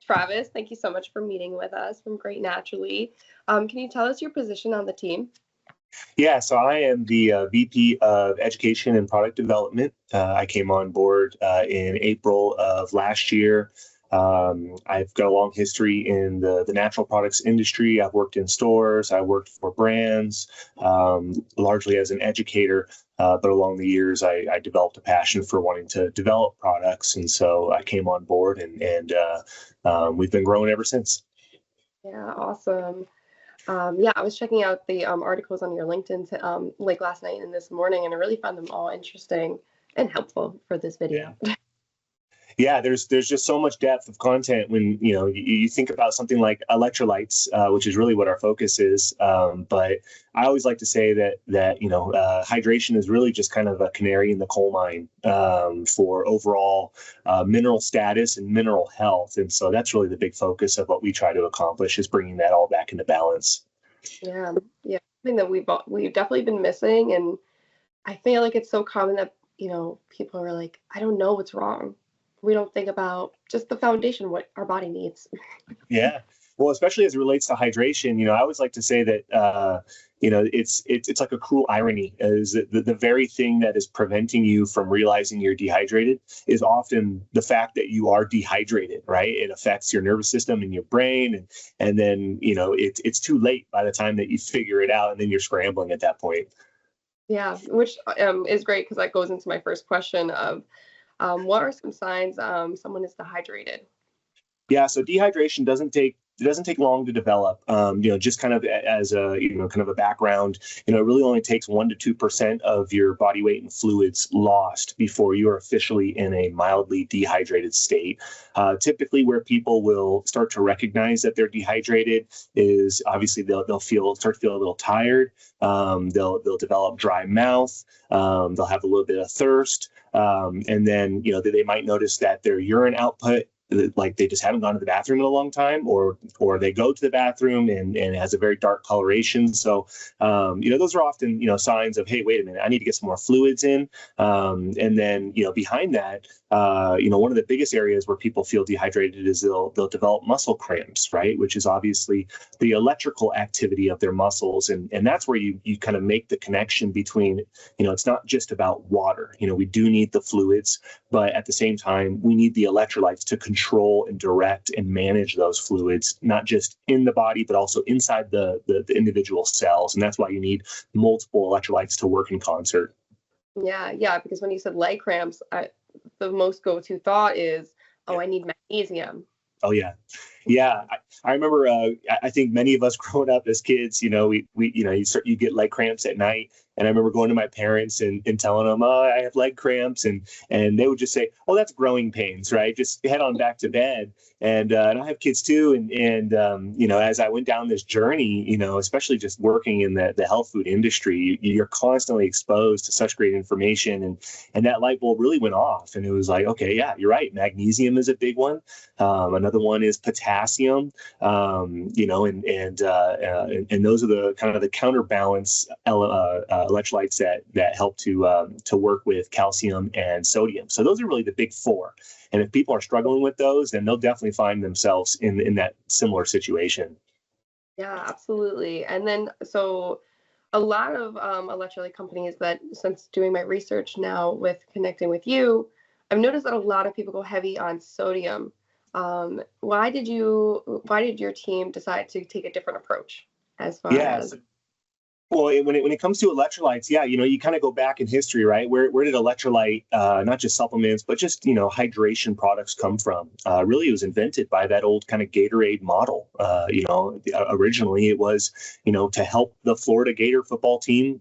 Travis, thank you so much for meeting with us from Great Naturally. Can you tell us your position on the team? Yeah, so I am the VP of Education and Product Development. I came on board in April of last year. I've got a long history in the natural products industry. I've worked in stores. I worked for brands, largely as an educator. But along the years, I developed a passion for wanting to develop products. And so I came on board and we've been growing ever since. Yeah, awesome. Yeah, I was checking out the articles on your LinkedIn like last night and this morning, and I really found them all interesting and helpful for this video. Yeah, there's just so much depth of content when you think about something like electrolytes, which is really what our focus is. But I always like to say that hydration is really just kind of a canary in the coal mine for overall mineral status and mineral health. And so that's really the big focus of what we try to accomplish, is bringing that all back into balance. Yeah, something that we've definitely been missing, and I feel like it's so common that people are like, I don't know what's wrong. We don't think about just the foundation, what our body needs. Yeah. Well, especially as it relates to hydration, I always like to say that, it's like a cruel irony, is that the very thing that is preventing you from realizing you're dehydrated is often the fact that you are dehydrated, right? It affects your nervous system and your brain. And then, it's too late by the time that you figure it out, and then you're scrambling at that point. Yeah, which is great, because that goes into my first question of, what are some signs someone is dehydrated? Yeah, so dehydration doesn't take long to develop. Just kind of as a kind of a background, it really only takes 1% to 2% of your body weight and fluids lost before you are officially in a mildly dehydrated state. Typically, where people will start to recognize that they're dehydrated is obviously they'll start to feel a little tired. They'll develop dry mouth. They'll have a little bit of thirst. And then, they might notice that their urine output, like they just haven't gone to the bathroom in a long time, or they go to the bathroom and it has a very dark coloration. So, those are often, signs of, hey, wait a minute, I need to get some more fluids in. And then, behind that, one of the biggest areas where people feel dehydrated is they'll develop muscle cramps, right? Which is obviously the electrical activity of their muscles. And that's where you kind of make the connection between, it's not just about water. We do need the fluids, but at the same time, we need the electrolytes to control and direct and manage those fluids, not just in the body, but also inside the individual cells. And that's why you need multiple electrolytes to work in concert. Yeah, because when you said leg cramps, the most go-to thought is, I need magnesium. Oh, yeah. Yeah. I remember, I think many of us growing up as kids, you get leg cramps at night. And I remember going to my parents and telling them, I have leg cramps. And they would just say, oh, that's growing pains, right? Just head on back to bed. And I have kids too. And as I went down this journey, especially just working in the health food industry, you're constantly exposed to such great information. And that light bulb really went off. And it was like, okay, yeah, you're right. Magnesium is a big one. Another one is potassium, and those are the kind of the counterbalance electrolytes that help to work with calcium and sodium. So those are really the big four. And if people are struggling with those, then they'll definitely find themselves in that similar situation. Yeah, absolutely. And then, so a lot of electrolyte companies that, since doing my research now with connecting with you, I've noticed that a lot of people go heavy on sodium. Why did your team decide to take a different approach as far as? Well, when it comes to electrolytes, you kind of go back in history, right? Where did electrolyte, not just supplements, but just, hydration products come from? Really, it was invented by that old kind of Gatorade model. Originally it was, to help the Florida Gator football team,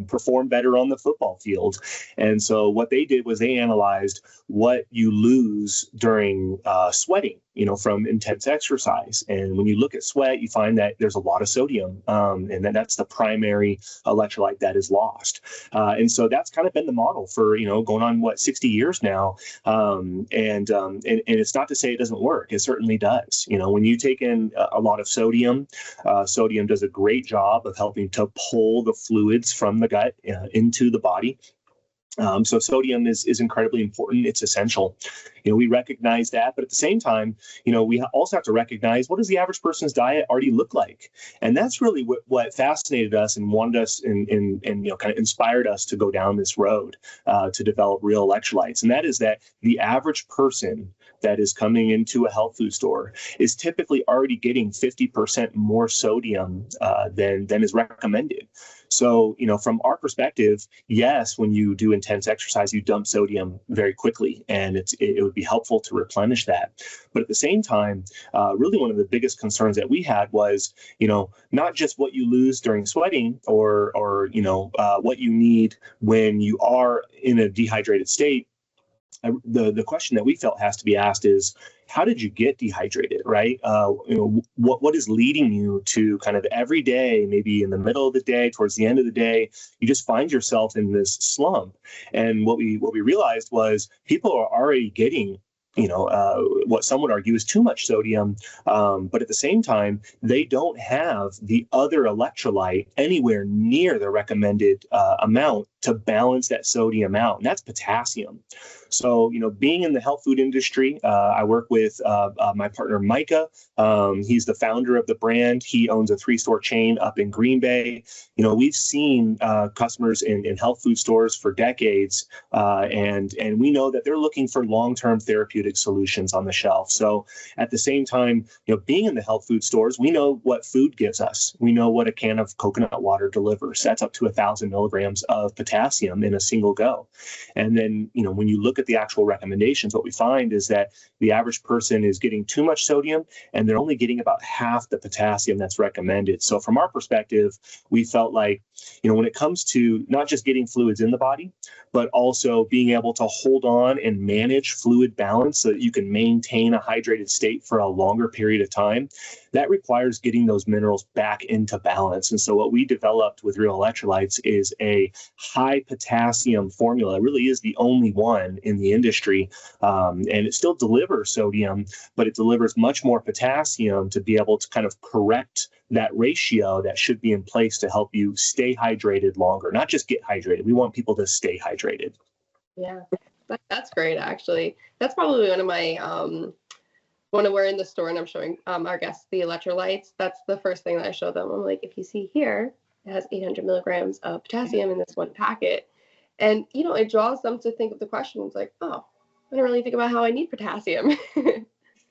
perform better on the football field. And so what they did was they analyzed what you lose during sweating, from intense exercise. And when you look at sweat, you find that there's a lot of sodium, and that's the primary electrolyte that is lost. And so that's kind of been the model for, going on 60 years now. And it's not to say it doesn't work. It certainly does. When you take in a lot of sodium, sodium does a great job of helping to pull the fluids from the gut into the body. So sodium is incredibly important. It's essential. We recognize that, but at the same time, we also have to recognize, what does the average person's diet already look like? And that's really what fascinated us and wanted us and kind of inspired us to go down this road to develop real electrolytes. And that is that the average person that is coming into a health food store is typically already getting 50% more sodium than is recommended. So, from our perspective, yes, when you do intense exercise, you dump sodium very quickly, and it would be helpful to replenish that. But at the same time, really one of the biggest concerns that we had was, not just what you lose during sweating or what you need when you are in a dehydrated state. The question that we felt has to be asked is, how did you get dehydrated, right? What is leading you to kind of every day, maybe in the middle of the day, towards the end of the day, you just find yourself in this slump. And what we realized was people are already getting what some would argue is too much sodium. But at the same time, they don't have the other electrolyte anywhere near the recommended amount to balance that sodium out. And that's potassium. So, being in the health food industry, I work with my partner, Micah. He's the founder of the brand. He owns a 3-store chain up in Green Bay. We've seen customers in health food stores for decades, and we know that they're looking for long-term therapeutic solutions on the shelf. So at the same time, being in the health food stores, we know what food gives us. We know what a can of coconut water delivers. That's up to 1,000 milligrams of potassium in a single go. And then, when you look at the actual recommendations, what we find is that the average person is getting too much sodium, and they're only getting about half the potassium that's recommended. So from our perspective, we felt like, when it comes to not just getting fluids in the body, but also being able to hold on and manage fluid balance so that you can maintain a hydrated state for a longer period of time, that requires getting those minerals back into balance. And so what we developed with Real Electrolytes is a high potassium formula. It really is the only one in the industry. And it still delivers sodium, but it delivers much more potassium to be able to kind of correct that ratio that should be in place to help you stay hydrated longer, not just get hydrated. We want people to stay hydrated. Yeah, that's great, actually. That's probably one of my, when we're in the store and I'm showing our guests the electrolytes, that's the first thing that I show them. I'm like, if you see here, it has 800 milligrams of potassium in this one packet. And, it draws them to think of the question. It's like, oh, I don't really think about how I need potassium.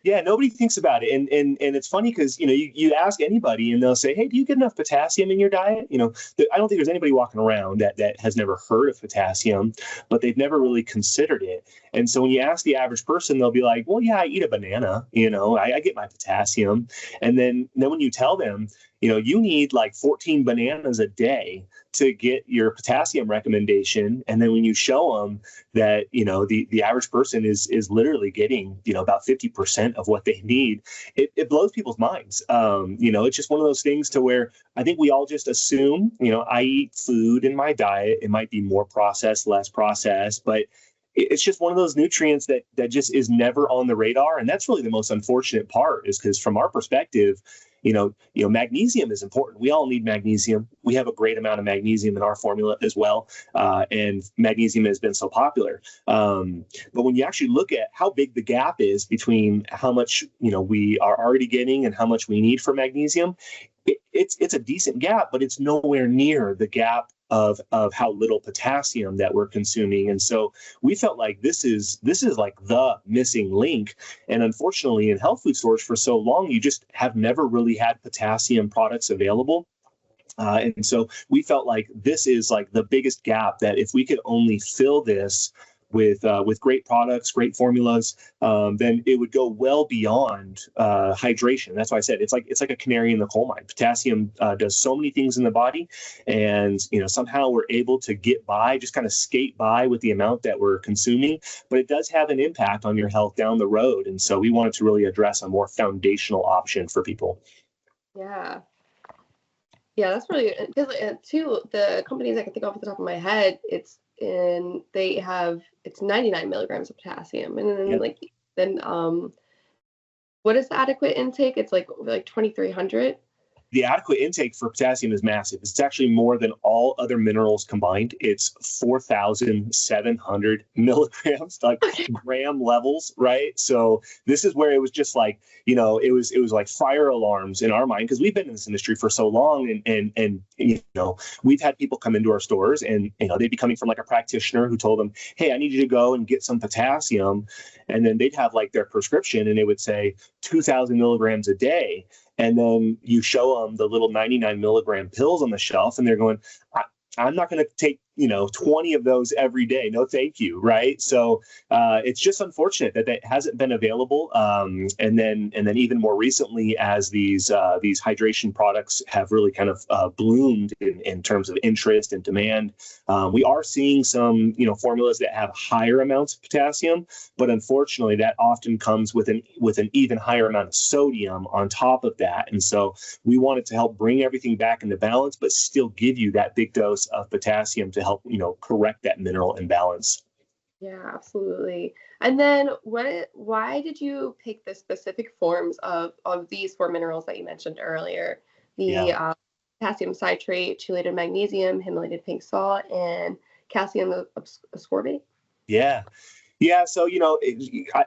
Yeah, nobody thinks about it. And it's funny because, you ask anybody and they'll say, hey, do you get enough potassium in your diet? I don't think there's anybody walking around that has never heard of potassium, but they've never really considered it. And so when you ask the average person, they'll be like, well, yeah, I eat a banana, I get my potassium. And then when you tell them, you need like 14 bananas a day to get your potassium recommendation. And then when you show them that, the average person is literally getting, about 50% of what they need, it blows people's minds. It's just one of those things to where I think we all just assume, I eat food in my diet. It might be more processed, less processed, but it's just one of those nutrients that just is never on the radar. And that's really the most unfortunate part, is because from our perspective, magnesium is important. We all need magnesium. We have a great amount of magnesium in our formula as well. And magnesium has been so popular. But when you actually look at how big the gap is between how much, we are already getting and how much we need for magnesium, it's a decent gap, but it's nowhere near the gap of how little potassium that we're consuming. And so we felt like this is like the missing link. And unfortunately, in health food stores for so long, you just have never really had potassium products available. And so we felt like this is like the biggest gap, that if we could only fill this with great products, great formulas, then it would go well beyond hydration. That's why I said it's like a canary in the coal mine. Potassium does so many things in the body, and somehow we're able to get by, just kind of skate by with the amount that we're consuming. But it does have an impact on your health down the road, and so we wanted to really address a more foundational option for people. Yeah. Yeah, that's really good. Because too, the companies I can think of off the top of my head, it's 99 milligrams of potassium, and then what is the adequate intake? It's like 2,300. the adequate intake for potassium is massive. It's actually more than all other minerals combined. It's 4,700 milligrams, like gram levels, right? So this is where it was just like, you know, it was like fire alarms in our mind, because we've been in this industry for so long, and you know, we've had people come into our stores, and you know, they'd be coming from like a practitioner who told them, hey, I need you to go and get some potassium, and then they'd have like their prescription, and it would say 2,000 milligrams a day. And then you show them the little 99 milligram pills on the shelf, and they're going, I'm not going to take, you know, 20 of those every day. No, thank you. Right. So it's just unfortunate that that hasn't been available. And then even more recently, as these hydration products have really kind of bloomed in terms of interest and demand, we are seeing some, you know, formulas that have higher amounts of potassium, but unfortunately that often comes with an even higher amount of sodium on top of that. And so we wanted to help bring everything back into balance, but still give you that big dose of potassium to help, you know, correct that mineral imbalance. Yeah, absolutely. And then why did you pick the specific forms of these four minerals that you mentioned earlier? The Yeah. Potassium citrate, chelated magnesium, Himalayan pink salt, and calcium ascorbate? Yeah. Yeah, so you know,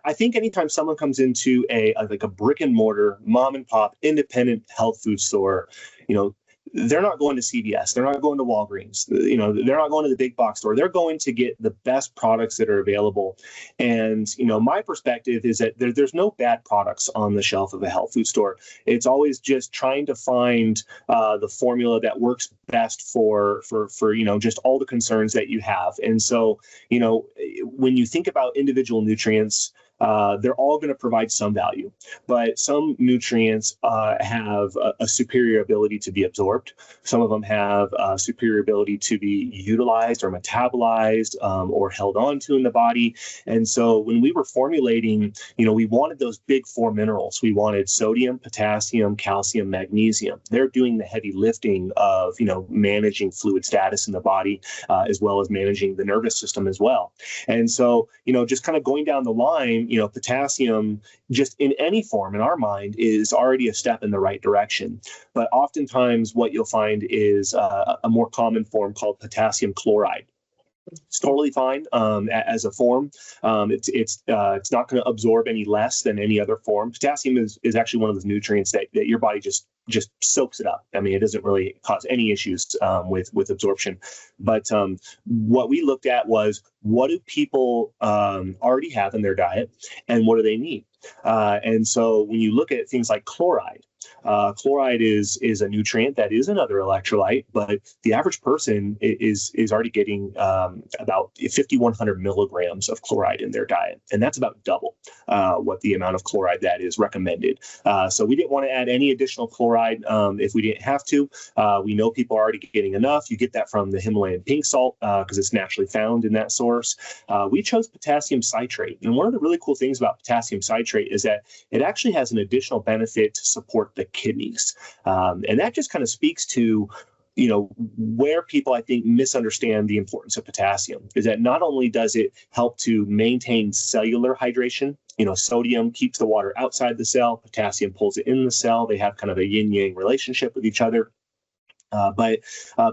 I think anytime someone comes into like a brick and mortar mom and pop independent health food store, you know, they're not going to CVS, they're not going to Walgreens, you know, they're not going to the big box store. They're going to get the best products that are available. And you know, my perspective is that there's no bad products on the shelf of a health food store. It's always just trying to find the formula that works best for you know, just all the concerns that you have. And so, you know, when you think about individual nutrients, they're all going to provide some value, but some nutrients have a superior ability to be absorbed. Some of them have a superior ability to be utilized or metabolized or held onto in the body. And so when we were formulating, you know, we wanted those big four minerals. We wanted sodium, potassium, calcium, magnesium. They're doing the heavy lifting of, you know, managing fluid status in the body, as well as managing the nervous system as well. And so, you know, just kind of going down the line, you know, potassium just in any form in our mind is already a step in the right direction. But oftentimes what you'll find is a more common form called potassium chloride. It's totally fine as a form. It's not going to absorb any less than any other form. Potassium is actually one of those nutrients that your body just soaks it up. I mean, it doesn't really cause any issues with absorption. But what we looked at was, what do people already have in their diet, and what do they need? And so when you look at things like chloride, chloride is a nutrient that is another electrolyte, but the average person is already getting about 5,100 milligrams of chloride in their diet, and that's about double what the amount of chloride that is recommended. So we didn't want to add any additional chloride if we didn't have to. We know people are already getting enough. You get that from the Himalayan pink salt because it's naturally found in that source. We chose potassium citrate, and one of the really cool things about potassium citrate is that it actually has an additional benefit to support the kidneys. And that just kind of speaks to, you know, where people, I think, misunderstand the importance of potassium, is that not only does it help to maintain cellular hydration, you know, sodium keeps the water outside the cell, potassium pulls it in the cell. They have kind of a yin-yang relationship with each other. But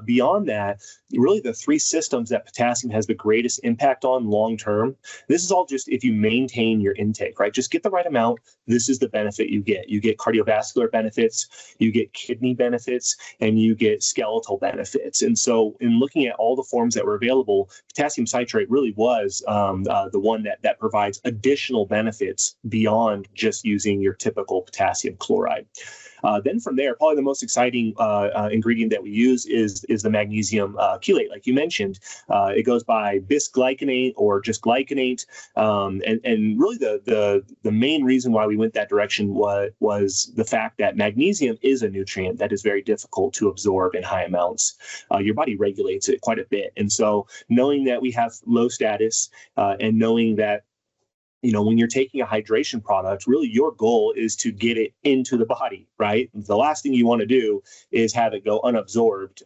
beyond that, really the three systems that potassium has the greatest impact on long term, this is all just if you maintain your intake, right? Just get the right amount. This is the benefit you get. You get cardiovascular benefits, you get kidney benefits, and you get skeletal benefits. And so in looking at all the forms that were available, potassium citrate really was the one that provides additional benefits beyond just using your typical potassium chloride. Then from there, probably the most exciting ingredient that we use is the magnesium chelate, like you mentioned. It goes by bisglycinate or just glycinate. And really the main reason why we went that direction was the fact that magnesium is a nutrient that is very difficult to absorb in high amounts. Your body regulates it quite a bit. And so knowing that we have low status and knowing that when you're taking a hydration product, really your goal is to get it into the body, right? The last thing you want to do is have it go unabsorbed.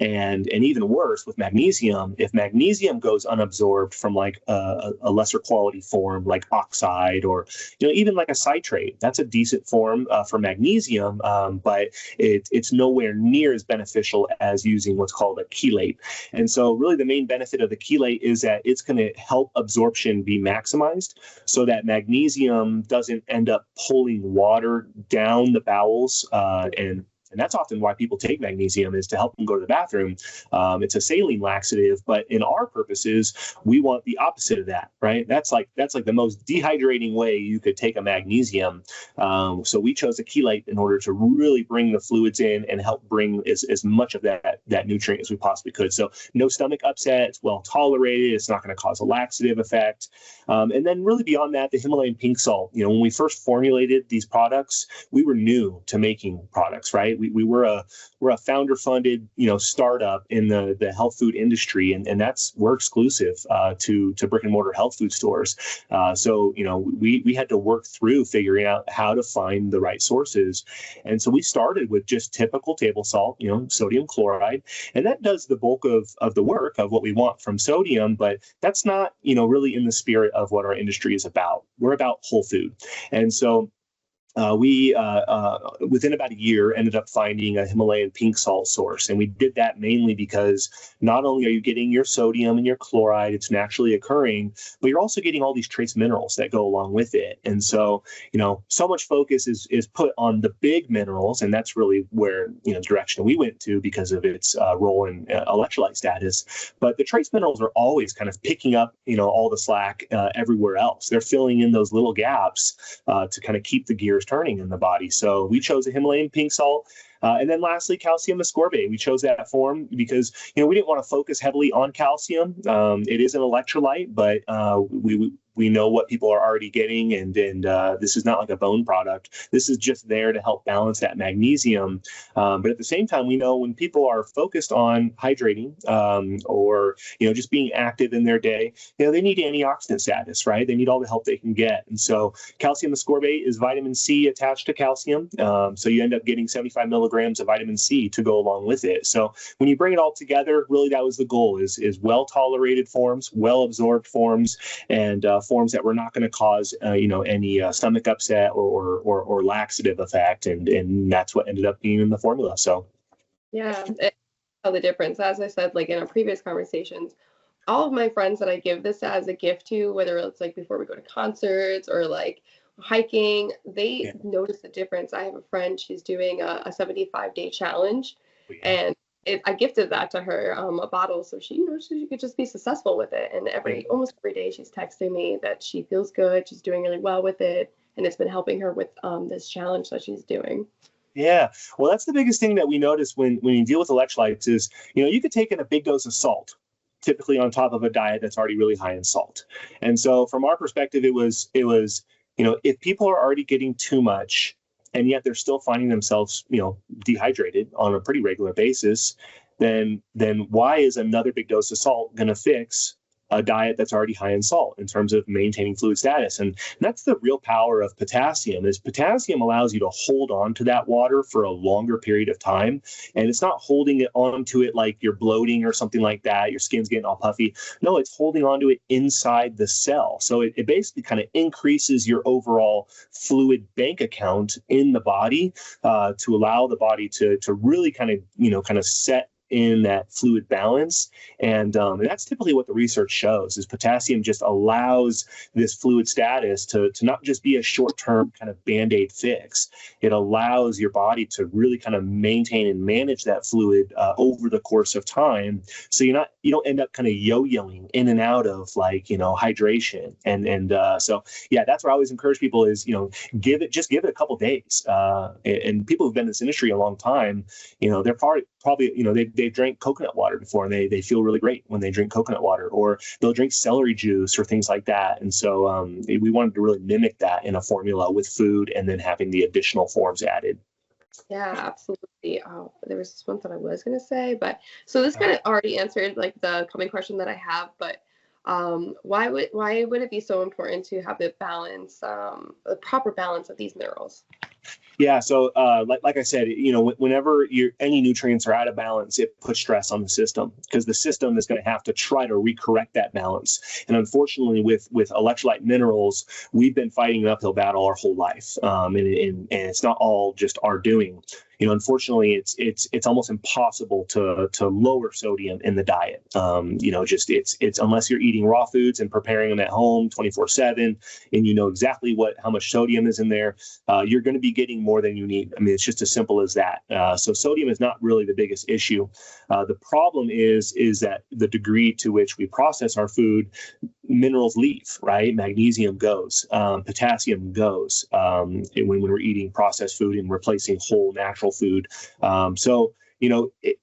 And even worse with magnesium, if magnesium goes unabsorbed from like a lesser quality form like oxide or even like a citrate, that's a decent form for magnesium, but it's nowhere near as beneficial as using what's called a chelate. And so really the main benefit of the chelate is that it's going to help absorption be maximized, so that magnesium doesn't end up pulling water down the bowels, and that's often why people take magnesium, is to help them go to the bathroom. It's a saline laxative, but in our purposes, we want the opposite of that, right? That's like the most dehydrating way you could take a magnesium. So we chose a chelate in order to really bring the fluids in and help bring as much of that nutrient as we possibly could. So no stomach upset, it's well tolerated, it's not going to cause a laxative effect. And then really beyond that, the Himalayan pink salt, when we first formulated these products, we were new to making products, right? We're a founder-funded, startup in the health food industry, and we're exclusive to brick and mortar health food stores. So we had to work through figuring out how to find the right sources, and so we started with just typical table salt, sodium chloride, and that does the bulk of the work of what we want from sodium. But that's not really in the spirit of what our industry is about. We're about whole food, and so we, within about a year, ended up finding a Himalayan pink salt source. And we did that mainly because not only are you getting your sodium and your chloride, it's naturally occurring, but you're also getting all these trace minerals that go along with it. And so, so much focus is put on the big minerals. And that's really where, the direction we went to because of its role in electrolyte status. But the trace minerals are always kind of picking up, all the slack everywhere else. They're filling in those little gaps to kind of keep the gears turning in the body. So we chose a Himalayan pink salt. And then lastly, calcium ascorbate. We chose that form because, we didn't want to focus heavily on calcium. It is an electrolyte, but we know what people are already getting, and this is not like a bone product. This is just there to help balance that magnesium. But at the same time, we know when people are focused on hydrating or just being active in their day, they need antioxidant status, right? They need all the help they can get. And so calcium ascorbate is vitamin C attached to calcium. So you end up getting 75 milligrams of vitamin C to go along with it. So when you bring it all together, really that was the goal: is well tolerated forms, well absorbed forms, and forms that were not going to cause any stomach upset or laxative effect, and that's what ended up being in the formula. So yeah, the difference, as I said, like in our previous conversations, all of my friends that I give this as a gift to, whether it's like before we go to concerts or like hiking, they notice the difference. I have a friend, she's doing a 75-day challenge, and I gifted that to her, a bottle, so she could just be successful with it. And almost every day she's texting me that she feels good, she's doing really well with it, and it's been helping her with this challenge that she's doing. Yeah, well, that's the biggest thing that we notice when you deal with electrolytes is, you could take in a big dose of salt, typically on top of a diet that's already really high in salt. And so from our perspective, it was if people are already getting too much and yet they're still finding themselves, dehydrated on a pretty regular basis, then why is another big dose of salt going to fix a diet that's already high in salt in terms of maintaining fluid status? And that's the real power of potassium. Is potassium allows you to hold on to that water for a longer period of time, and it's not holding it onto it like you're bloating or something like that, your skin's getting all puffy. No, it's holding onto it inside the cell. So it basically kind of increases your overall fluid bank account in the body to allow the body to really kind of set in that fluid balance. And that's typically what the research shows, is potassium just allows this fluid status to not just be a short-term kind of Band-Aid fix. It allows your body to really kind of maintain and manage that fluid over the course of time. So you don't end up kind of yo-yoing in and out of hydration. And so, yeah, that's what I always encourage people is, give it a couple days. And people who've been in this industry a long time, they're probably, they've drank coconut water before, and they feel really great when they drink coconut water, or they'll drink celery juice or things like that. And so we wanted to really mimic that in a formula with food, and then having the additional forms added. Yeah, absolutely. There was this one that I was going to say, but so this kind of already answered like the coming question that I have, but Why would it be so important to have the balance, the proper balance of these minerals? Yeah, so like I said, whenever any nutrients are out of balance, it puts stress on the system because the system is going to have to try to recorrect that balance. And unfortunately, with electrolyte minerals, we've been fighting an uphill battle our whole life, and it's not all just our doing. Unfortunately, it's almost impossible to lower sodium in the diet. Just it's unless you're eating raw foods and preparing them at home 24/7, and you know exactly how much sodium is in there, you're going to be getting more than you need. I mean, it's just as simple as that. So sodium is not really the biggest issue. The problem is that the degree to which we process our food, minerals leave, right? Magnesium goes, potassium goes when we're eating processed food and replacing whole natural food.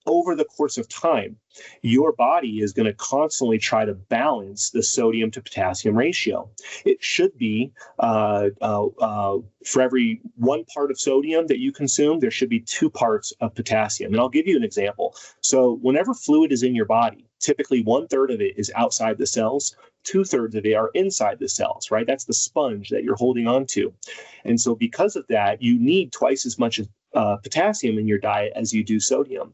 Over the course of time, your body is going to constantly try to balance the sodium to potassium ratio. It should be for every 1 part of sodium that you consume, there should be 2 parts of potassium. And I'll give you an example. So whenever fluid is in your body, typically 1/3 of it is outside the cells, 2/3 of it are inside the cells, right? That's the sponge that you're holding on to. And so because of that, you need twice as much potassium in your diet as you do sodium.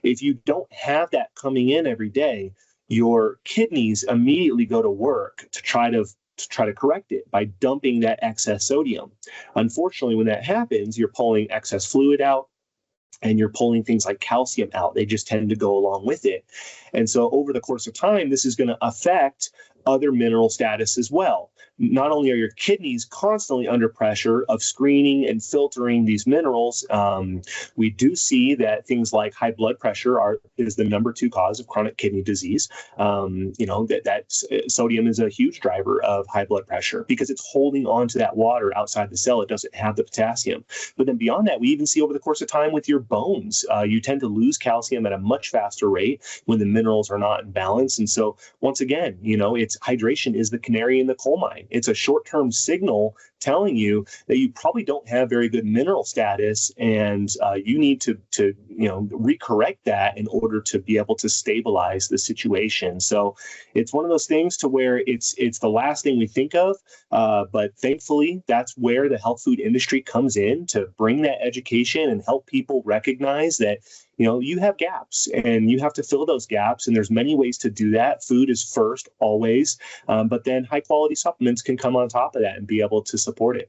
If you don't have that coming in every day, your kidneys immediately go to work to try to correct it by dumping that excess sodium. Unfortunately, when that happens, you're pulling excess fluid out and you're pulling things like calcium out. They just tend to go along with it. And so over the course of time, this is going to affect other mineral status as well. Not only are your kidneys constantly under pressure of screening and filtering these minerals, we do see that things like high blood pressure is the number 2 cause of chronic kidney disease. Sodium is a huge driver of high blood pressure because it's holding on to that water outside the cell. It doesn't have the potassium. But then beyond that, we even see over the course of time with your bones, you tend to lose calcium at a much faster rate when the minerals are not in balance. And so once again, hydration is the canary in the coal mine. It's a short-term signal telling you that you probably don't have very good mineral status, and you need to recorrect that in order to be able to stabilize the situation. So it's one of those things to where it's the last thing we think of, but thankfully that's where the health food industry comes in to bring that education and help people recognize that you have gaps and you have to fill those gaps. And there's many ways to do that. Food is first, always. But then high quality supplements can come on top of that and be able to support it.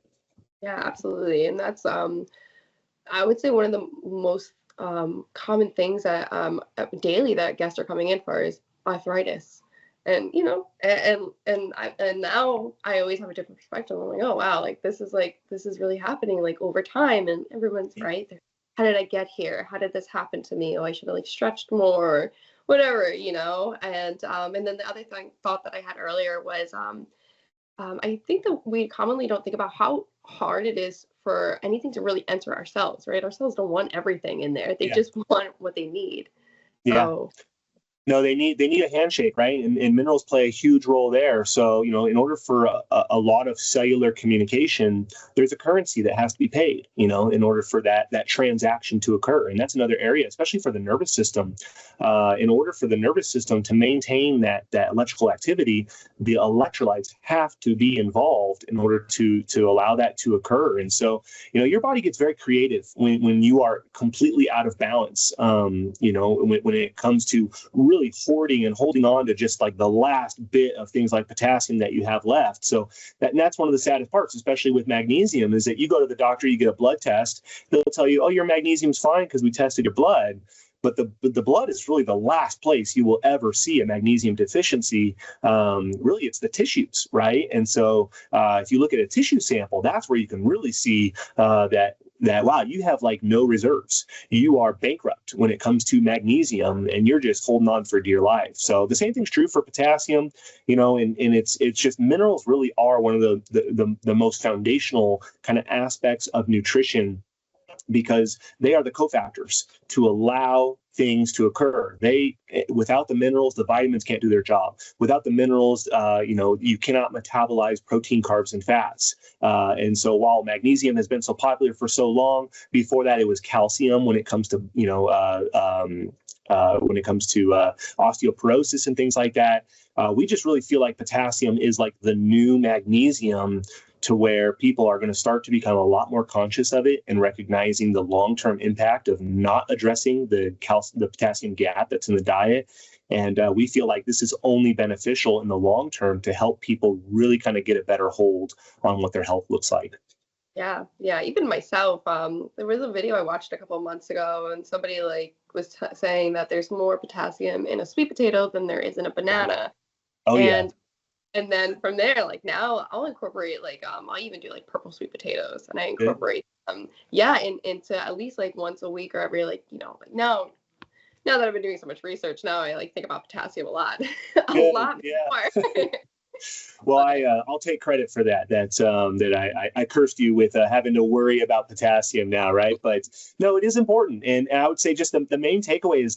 Yeah, absolutely. And that's, I would say, one of the most common things that daily that guests are coming in for is arthritis. And, and now I always have a different perspective. I'm like, oh, wow, this is really happening over time. And everyone's right. How did I get here? How did this happen to me? Oh, I should have stretched more, or whatever, And then the other thought that I had earlier was, I think that we commonly don't think about how hard it is for anything to really enter our cells, right? Our cells don't want everything in there. They just want what they need. Yeah. So, No, they need a handshake, right? And minerals play a huge role there. So, in order for a lot of cellular communication, there's a currency that has to be paid, in order for that transaction to occur. And that's another area, especially for the nervous system. In order for the nervous system to maintain that electrical activity, the electrolytes have to be involved in order to allow that to occur. And so, your body gets very creative when you are completely out of balance, when it comes to really hoarding and holding on to just the last bit of things like potassium that you have left. So that's one of the saddest parts, especially with magnesium, is that you go to the doctor, you get a blood test, they'll tell you, oh, your magnesium's fine because we tested your blood. But the blood is really the last place you will ever see a magnesium deficiency. Really, it's the tissues, right? And so if you look at a tissue sample, that's where you can really see that wow, you have no reserves. You are bankrupt when it comes to magnesium, and you're just holding on for dear life. So the same thing's true for potassium, and it's just minerals really are one of the most foundational kind of aspects of nutrition, because they are the cofactors to allow things to occur. Without the minerals, the vitamins can't do their job. Without the minerals, you cannot metabolize protein, carbs, and fats. And so while magnesium has been so popular for so long, before that it was calcium when it comes to osteoporosis and things like that. We just really feel like potassium is like the new magnesium, to where people are going to start to become a lot more conscious of it and recognizing the long-term impact of not addressing the potassium gap that's in the diet. And we feel like this is only beneficial in the long term to help people really kind of get a better hold on what their health looks like. Yeah. Even myself, there was a video I watched a couple of months ago, and somebody was saying that there's more potassium in a sweet potato than there is in a banana. Oh, yeah. And then from there, now I'll incorporate I'll even do purple sweet potatoes, and I incorporate into at least once a week or every now that I've been doing so much research, now I think about potassium a lot, more. Well, I'll take credit for that. I cursed you with having to worry about potassium now, right? But no, it is important, and I would say just the main takeaway is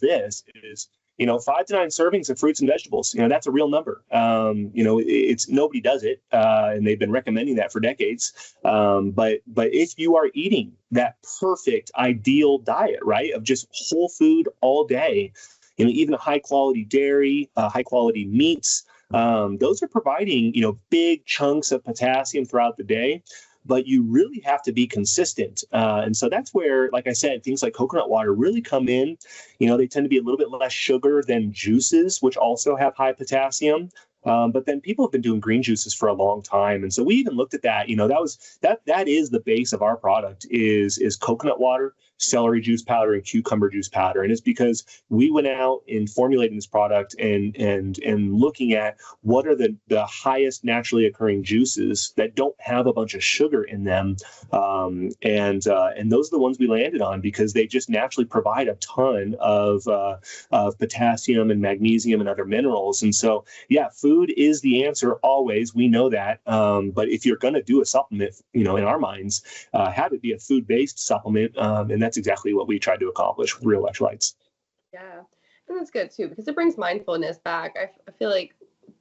5 to 9 servings of fruits and vegetables. That's a real number. It's nobody does it, and they've been recommending that for decades. But if you are eating that perfect, ideal diet, right, of just whole food all day, even high quality dairy, high quality meats, those are providing big chunks of potassium throughout the day. But you really have to be consistent. And so that's where, like I said, things like coconut water really come in. They tend to be a little bit less sugar than juices, which also have high potassium. But then people have been doing green juices for a long time. And so we even looked at that. That is the base of our product is coconut water, celery juice powder, and cucumber juice powder. And it's because we went out in formulating this product and looking at what are the highest naturally occurring juices that don't have a bunch of sugar in them. And those are the ones we landed on because they just naturally provide a ton of potassium and magnesium and other minerals. And so, yeah, food is the answer always. We know that. But if you're going to do a supplement, in our minds, have it be a food-based supplement. And that's exactly what we tried to accomplish with Real Electrolytes. Yeah, and that's good too, because it brings mindfulness back. I feel like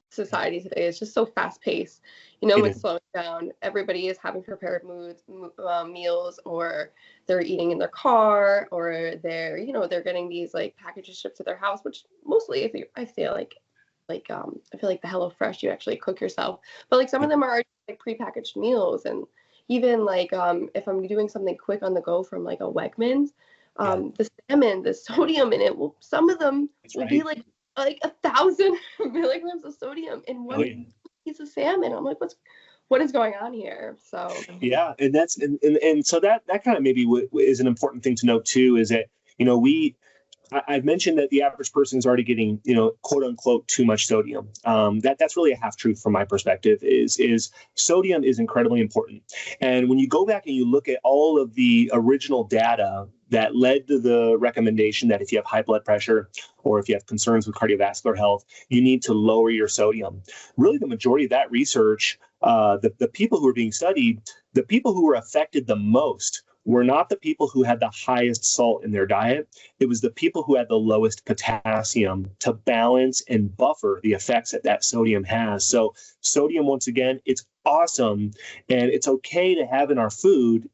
society today is just so fast-paced. It's slowing down. Everybody is having prepared meals, or they're eating in their car, or they're getting these packages shipped to their house, which mostly, I feel like the HelloFresh you actually cook yourself, but some of them are prepackaged meals. And even if I'm doing something quick on the go from a Wegmans, the salmon, the sodium in it, some of them will be 1,000 milligrams of sodium in one piece of salmon. I'm like, what is going on here? So yeah, and that's and so that kind of maybe is an important thing to note too, is that I've mentioned that the average person is already getting, quote unquote, too much sodium. That's really a half truth from my perspective. Is sodium is incredibly important. And when you go back and you look at all of the original data that led to the recommendation that if you have high blood pressure or if you have concerns with cardiovascular health, you need to lower your sodium. Really, the majority of that research, the people who were being studied, the people who were affected the most were not the people who had the highest salt in their diet. It was the people who had the lowest potassium to balance and buffer the effects that sodium has. So sodium, once again, it's awesome, and it's okay to have in our food,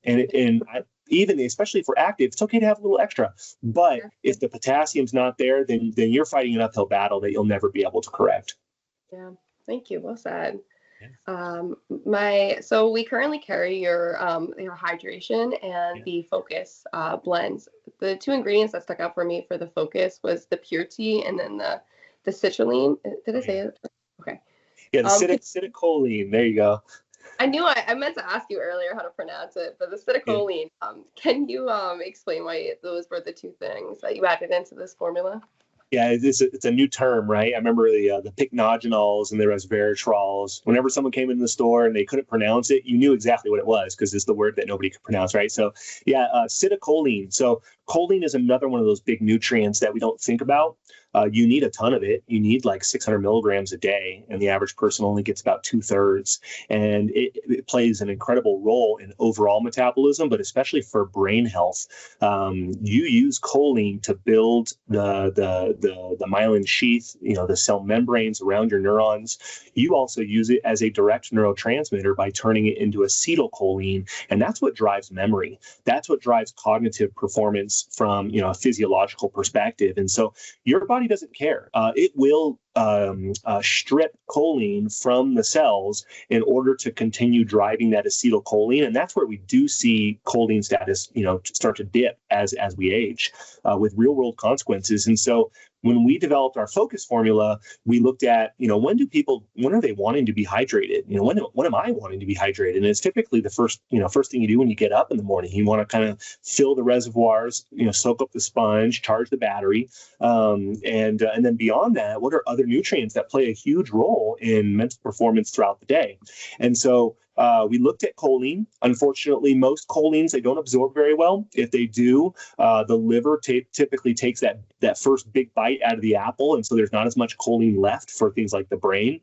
even especially if we're active, it's okay to have a little extra. But if the potassium's not there, then you're fighting an uphill battle that you'll never be able to correct. Yeah, thank you. Well said. So we currently carry your hydration and the focus blends. The two ingredients that stuck out for me for the focus was the Purtea and then the citrulline. Did I say it? Okay. Yeah, the citicline. There you go. I knew I meant to ask you earlier how to pronounce it, but the citicline. Can you explain why those were the two things that you added into this formula? Yeah, it's a new term, right? I remember the pycnogenols and the resveratrols. Whenever someone came into the store and they couldn't pronounce it, you knew exactly what it was because it's the word that nobody could pronounce, right? So yeah, citicline. So choline is another one of those big nutrients that we don't think about. you need a ton of it. You need like 600 milligrams a day, and the average person only gets about 2/3. And it plays an incredible role in overall metabolism, but especially for brain health. You use choline to build the myelin sheath, the cell membranes around your neurons. You also use it as a direct neurotransmitter by turning it into acetylcholine, and that's what drives memory. That's what drives cognitive performance from a physiological perspective. And so your body doesn't care. It will strip choline from the cells in order to continue driving that acetylcholine, and that's where we do see choline status start to dip as we age, with real world consequences. And so when we developed our focus formula, we looked at, when are they wanting to be hydrated? When am I wanting to be hydrated? And it's typically the first thing you do when you get up in the morning. You want to kind of fill the reservoirs, soak up the sponge, charge the battery. And then beyond that, what are other nutrients that play a huge role in mental performance throughout the day? And so we looked at choline. Unfortunately, most cholines, they don't absorb very well. If they do, the liver typically takes that first big bite out of the apple, and so there's not as much choline left for things like the brain.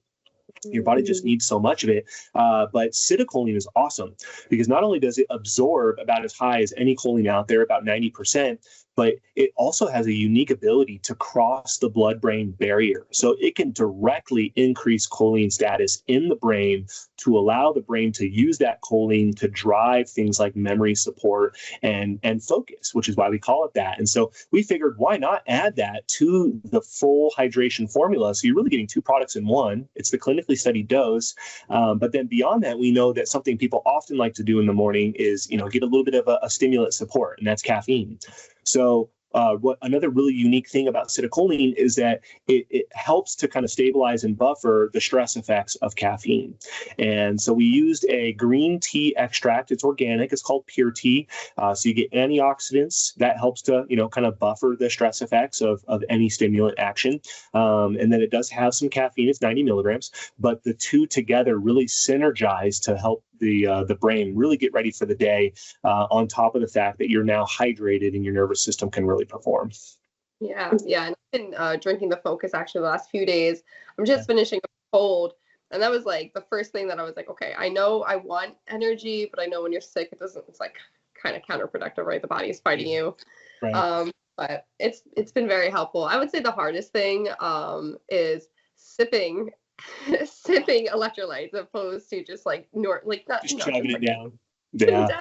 Your body just needs so much of it. But citicline is awesome because not only does it absorb about as high as any choline out there, about 90%, but it also has a unique ability to cross the blood-brain barrier. So it can directly increase choline status in the brain to allow the brain to use that choline to drive things like memory support and focus, which is why we call it that. And so we figured, why not add that to the full hydration formula? So you're really getting two products in one. It's the clinically studied dose. But then beyond that, we know that something people often like to do in the morning is, get a little bit of a stimulant support, and that's caffeine. So what another really unique thing about citicline is that it helps to kind of stabilize and buffer the stress effects of caffeine. And so we used a green tea extract. It's organic. It's called Purtea. So you get antioxidants that helps to, kind of buffer the stress effects of any stimulant action. And then it does have some caffeine. It's 90 milligrams. But the two together really synergize to help the brain really get ready for the day, on top of the fact that you're now hydrated and your nervous system can really perform. Yeah. And I've been drinking the Focus actually the last few days. I'm just finishing a cold, and that was like the first thing that I was like, okay, I know I want energy, but I know when you're sick, it's like kind of counterproductive, right? The body is fighting you. Right. But it's been very helpful. I would say the hardest thing is sipping electrolytes, as opposed to just like not just chugging it down. Yeah.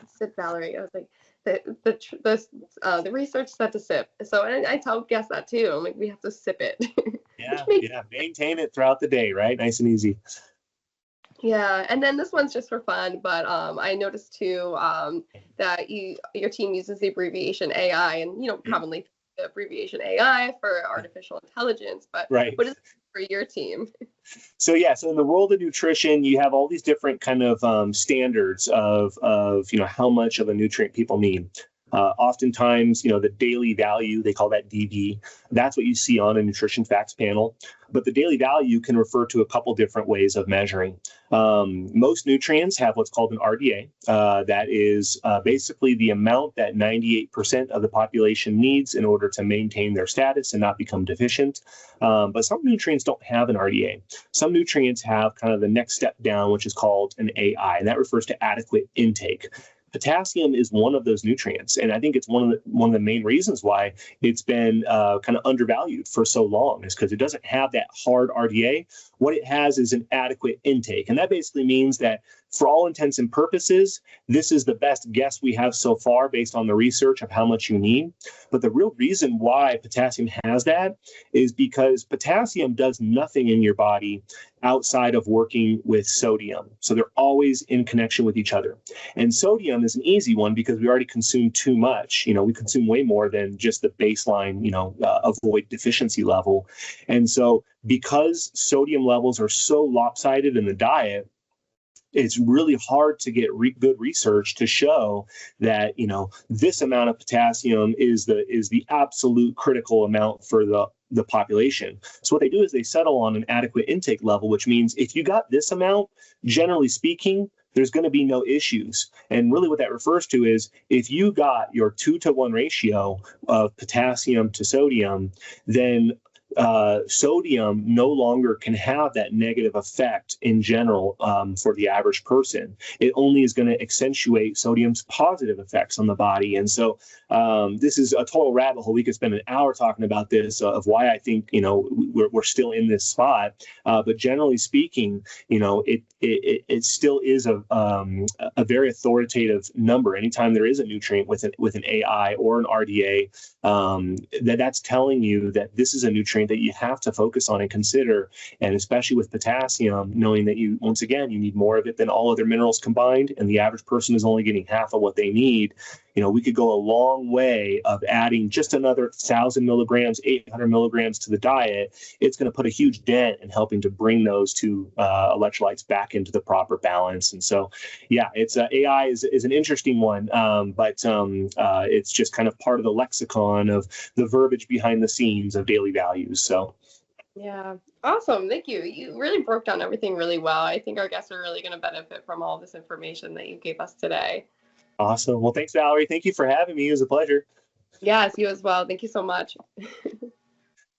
Sip, Valerie. I was like, the research said to sip. So I tell guests that too. I'm like, we have to sip it. Yeah. Maintain it throughout the day, right? Nice and easy. Yeah, and then this one's just for fun, but I noticed too that your team uses the abbreviation AI, and commonly the abbreviation AI for artificial intelligence. But right. What is it for your team? So in the world of nutrition, you have all these different kind of standards of how much of a nutrient people need. Oftentimes, the daily value, they call that DV. That's what you see on a nutrition facts panel. But the daily value can refer to a couple different ways of measuring. Most nutrients have what's called an RDA. That is basically the amount that 98% of the population needs in order to maintain their status and not become deficient. But some nutrients don't have an RDA. Some nutrients have kind of the next step down, which is called an AI, and that refers to adequate intake. Potassium is one of those nutrients, and I think it's one of the main reasons why it's been kind of undervalued for so long, is because it doesn't have that hard RDA. What it has is an adequate intake, and that basically means that for all intents and purposes, this is the best guess we have so far based on the research of how much you need. But the real reason why potassium has that is because potassium does nothing in your body outside of working with sodium. So they're always in connection with each other. And sodium is an easy one because we already consume too much. We consume way more than just the baseline, avoid deficiency level. And so because sodium levels are so lopsided in the diet, it's really hard to get good research to show that, this amount of potassium is the absolute critical amount for the population. So what they do is they settle on an adequate intake level, which means if you got this amount, generally speaking, there's going to be no issues. And really what that refers to is if you got your 2-to-1 ratio of potassium to sodium, then sodium no longer can have that negative effect in general for the average person. It only is going to accentuate sodium's positive effects on the body. And so this is a total rabbit hole. We could spend an hour talking about this of why I think, we're still in this spot. But generally speaking, it still is a very authoritative number. Anytime there is a nutrient with an AI or an RDA, that's telling you that this is a nutrient that you have to focus on and consider. And especially with potassium, knowing that you need more of it than all other minerals combined, and the average person is only getting half of what they need. We could go a long way of adding just another 1,000 milligrams, 800 milligrams to the diet. It's going to put a huge dent in helping to bring those two electrolytes back into the proper balance. And so, yeah, it's AI is an interesting one, but it's just kind of part of the lexicon of the verbiage behind the scenes of daily values. So. Yeah. Awesome. Thank you. You really broke down everything really well. I think our guests are really going to benefit from all this information that you gave us today. Awesome. Well, thanks, Valerie. Thank you for having me. It was a pleasure. Yes, you as well. Thank you so much.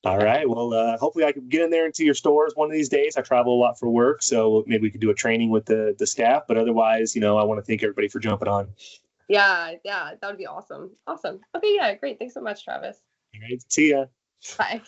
All right. Well, hopefully I can get in there into your stores one of these days. I travel a lot for work, so maybe we could do a training with the staff. But otherwise, I want to thank everybody for jumping on. Yeah, that would be awesome. Awesome. Okay, yeah, great. Thanks so much, Travis. All right. See ya. Bye.